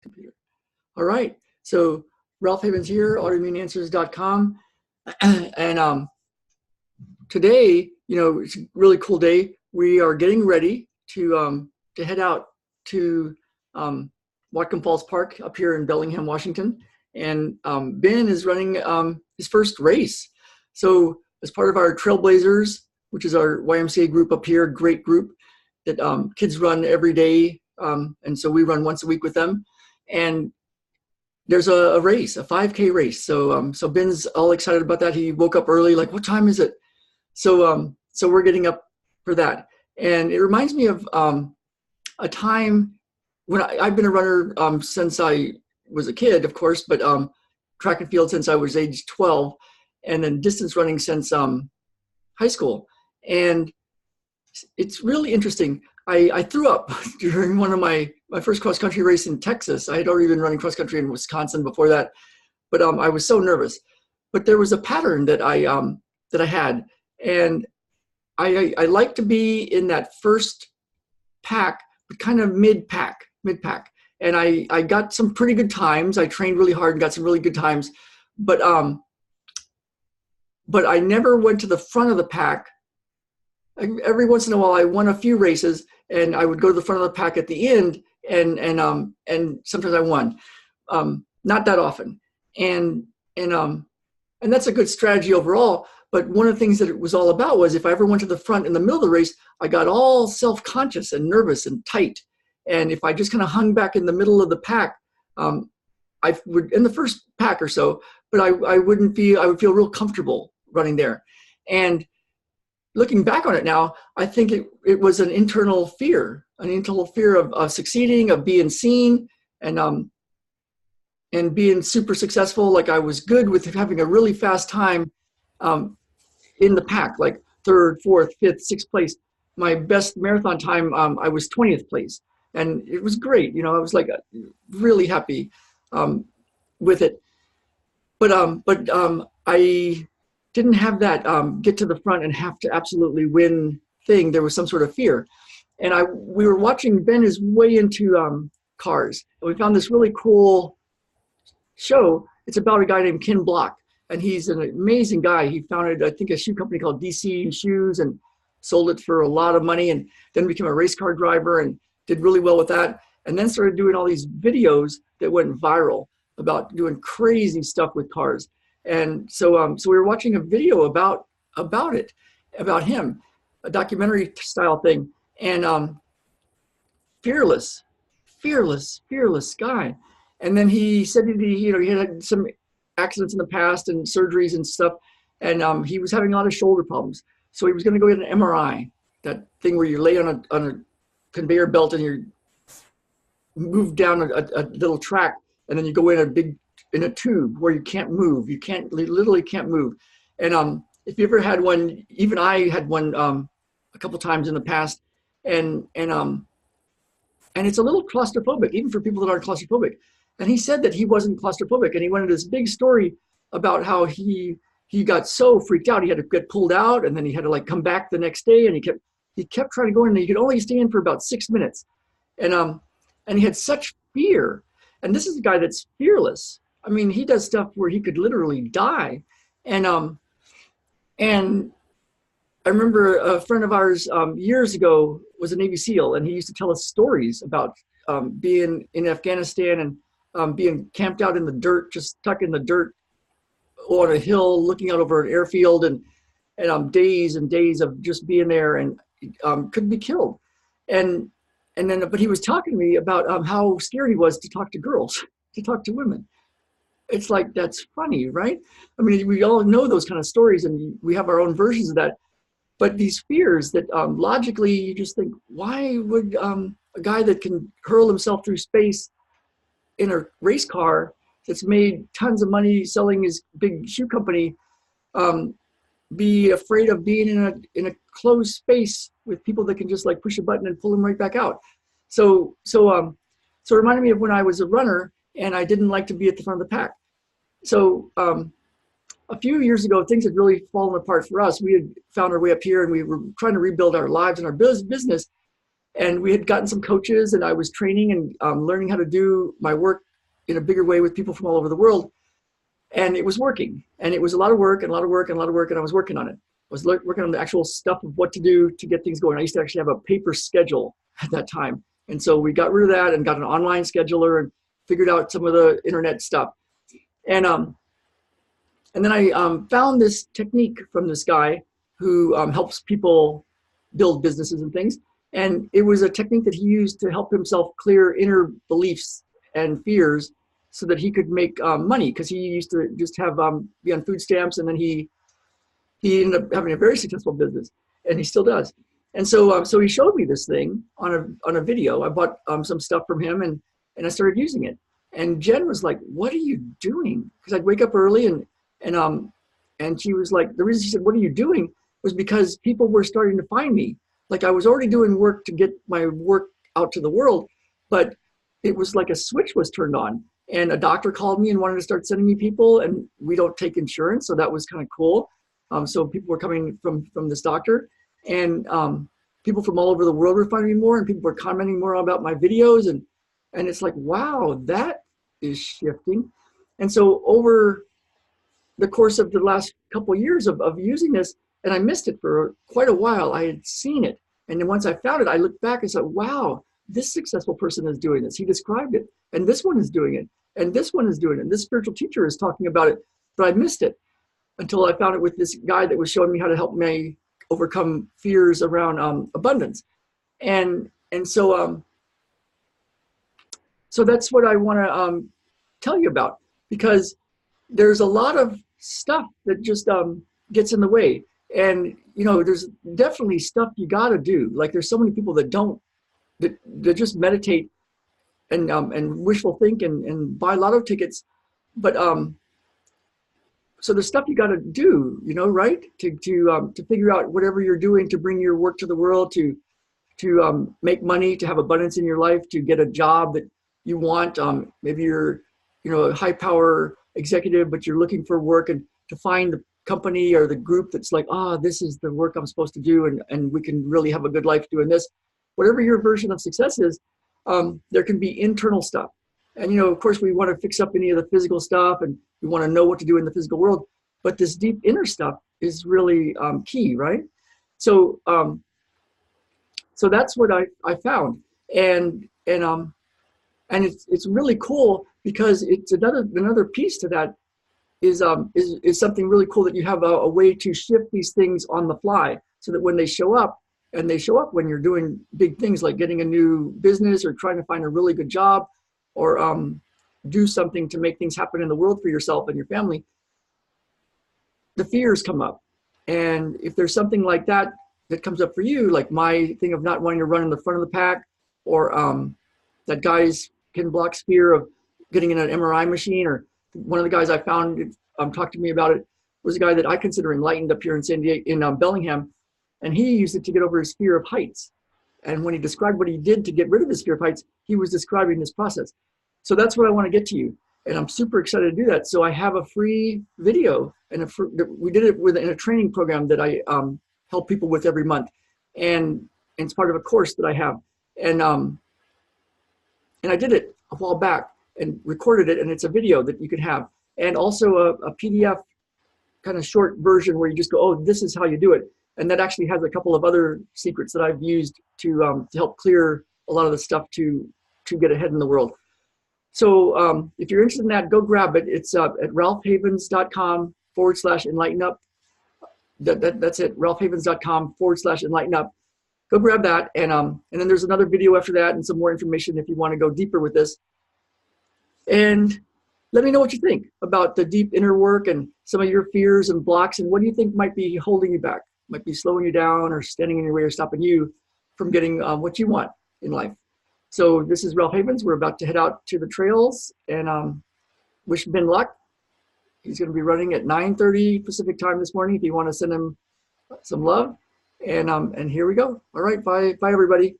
Computer. All right. So Ralph Havens here, autoimmuneanswers.com. And today, it's a really cool day. We are getting ready to head out to Whatcom Falls Park up here in Bellingham, Washington. And Ben is running his first race. So as part of our Trailblazers, which is our YMCA group up here, great group that kids run every day. And so we run once a week with them. And there's a race, a 5K race. So so Ben's all excited about that. He woke up early, like, what time is it? So so we're getting up for that. And it reminds me of a time when I've been a runner since I was a kid, of course, but track and field since I was age 12, and then distance running since high school. And it's really interesting. I threw up during one of my first cross-country race in Texas. I had already been running cross-country in Wisconsin before that, but I was so nervous. But there was a pattern that I had, and I like to be in that first pack, but kind of mid-pack. And I got some pretty good times. I trained really hard and got some really good times, but I never went to the front of the pack. Every once in a while, I won a few races, and I would go to the front of the pack at the end, and sometimes I won, not that often, and that's a good strategy overall. But one of the things that it was all about was if I ever went to the front in the middle of the race, I got all self-conscious and nervous and tight, and if I just kind of hung back in the middle of the pack, I would in the first pack or so, but I would feel real comfortable running there, and looking back on it now, I think it was an internal fear of succeeding, of being seen, and being super successful. Like I was good with having a really fast time in the pack, like 3rd, 4th, 5th, 6th place. My best marathon time, I was 20th place, and it was great. I was like really happy with it. But I didn't have that get to the front and have to absolutely win thing. There was some sort of fear. And we were watching, Ben is way into cars. And we found this really cool show. It's about a guy named Ken Block. And he's an amazing guy. He founded, I think, a shoe company called DC Shoes and sold it for a lot of money, and then became a race car driver and did really well with that. And then started doing all these videos that went viral about doing crazy stuff with cars. And so we were watching a video about him, a documentary style thing, and fearless guy. And then he said that he had some accidents in the past and surgeries and stuff, and he was having a lot of shoulder problems. So he was going to go get an MRI, that thing where you lay on a conveyor belt and you're moved down a little track, and then you go in a tube where you can't move. You literally can't move. And if you ever had one, even I had one a couple times in the past, and it's a little claustrophobic, even for people that aren't claustrophobic. And he said that he wasn't claustrophobic, and he went into this big story about how he got so freaked out he had to get pulled out, and then he had to like come back the next day, and he kept trying to go in, and he could only stay in for about 6 minutes, and he had such fear. And this is a guy that's fearless. I mean, he does stuff where he could literally die. And I remember a friend of ours years ago was a Navy SEAL, and he used to tell us stories about being in Afghanistan and being camped out in the dirt, just stuck in the dirt on a hill, looking out over an airfield, and days and days of just being there, and could be killed. But he was talking to me about how scared he was to talk to girls, to talk to women. It's like, that's funny, right? I mean, we all know those kind of stories, and we have our own versions of that. But these fears that logically you just think, why would a guy that can hurl himself through space in a race car that's made tons of money selling his big shoe company be afraid of being in a closed space with people that can just like push a button and pull him right back out? So it reminded me of when I was a runner and I didn't like to be at the front of the pack. So a few years ago, things had really fallen apart for us. We had found our way up here, and we were trying to rebuild our lives and our business. And we had gotten some coaches, and I was training and learning how to do my work in a bigger way with people from all over the world. And it was working. And it was a lot of work and a lot of work and a lot of work. And I was working on it. I was working on the actual stuff of what to do to get things going. I used to actually have a paper schedule at that time. And so we got rid of that and got an online scheduler and figured out some of the internet stuff. And then I found this technique from this guy who helps people build businesses and things. And it was a technique that he used to help himself clear inner beliefs and fears so that he could make money, because he used to just have be on food stamps, and then he ended up having a very successful business, and he still does. And so so he showed me this thing on a video. I bought some stuff from him, and I started using it. And Jen was like, "What are you doing?" Because I'd wake up early, and she was like, the reason she said, "What are you doing?" was because people were starting to find me. Like, I was already doing work to get my work out to the world, but it was like a switch was turned on. And a doctor called me and wanted to start sending me people, and we don't take insurance, so that was kind of cool. So people were coming from this doctor, and people from all over the world were finding me more, and people were commenting more about my videos, and it's like, wow, that is shifting. And so over the course of the last couple of years of using this, and I missed it for quite a while, I had seen it. And then once I found it, I looked back and said, wow, this successful person is doing this. He described it. And this one is doing it. And this one is doing it. And this spiritual teacher is talking about it. But I missed it until I found it with this guy that was showing me how to help me overcome fears around abundance. And so so that's what I want to tell you about, because there's a lot of stuff that just gets in the way. And, you know, there's definitely stuff you got to do. Like, there's so many people that don't, that just meditate and wishful think and buy lotto tickets. But so there's stuff you got to do, you know, right? To figure out whatever you're doing to bring your work to the world, to make money, to have abundance in your life, to get a job that you want. Maybe you're, you know, a high power executive, but you're looking for work, and to find the company or the group that's like, this is the work I'm supposed to do, and we can really have a good life doing this. Whatever your version of success is, there can be internal stuff. And, you know, of course, we want to fix up any of the physical stuff, and we want to know what to do in the physical world. But this deep inner stuff is really key, right? So so that's what I found. And it's really cool, because it's another piece to that is something really cool, that you have a way to shift these things on the fly, so that when they show up, and they show up when you're doing big things like getting a new business or trying to find a really good job, or do something to make things happen in the world for yourself and your family, the fears come up. And if there's something like that comes up for you, like my thing of not wanting to run in the front of the pack, or that guy's Ken Block's fear of getting in an MRI machine, or one of the guys I found talked to me about it was a guy that I consider enlightened up here in San Diego, in Bellingham, and he used it to get over his fear of heights. And when he described what he did to get rid of his fear of heights, he was describing this process. So that's what I want to get to you, and I'm super excited to do that. So I have a free video, and we did it in a training program that I help people with every month, and it's part of a course that I have, and I did it a while back and recorded it, and it's a video that you can have, and also a PDF kind of short version where you just go, oh, this is how you do it. And that actually has a couple of other secrets that I've used to help clear a lot of the stuff to get ahead in the world. So if you're interested in that, go grab it. It's at ralphhavens.com/enlighten-up. That's it, ralphhavens.com/enlighten-up. Go grab that. And then there's another video after that, and some more information if you want to go deeper with this. And let me know what you think about the deep inner work and some of your fears and blocks, and what do you think might be holding you back, might be slowing you down or standing in your way or stopping you from getting what you want in life. So this is Ralph Havens. We're about to head out to the trails, and wish Ben luck. He's going to be running at 9:30 Pacific time this morning if you want to send him some love. And here we go. All right, bye everybody.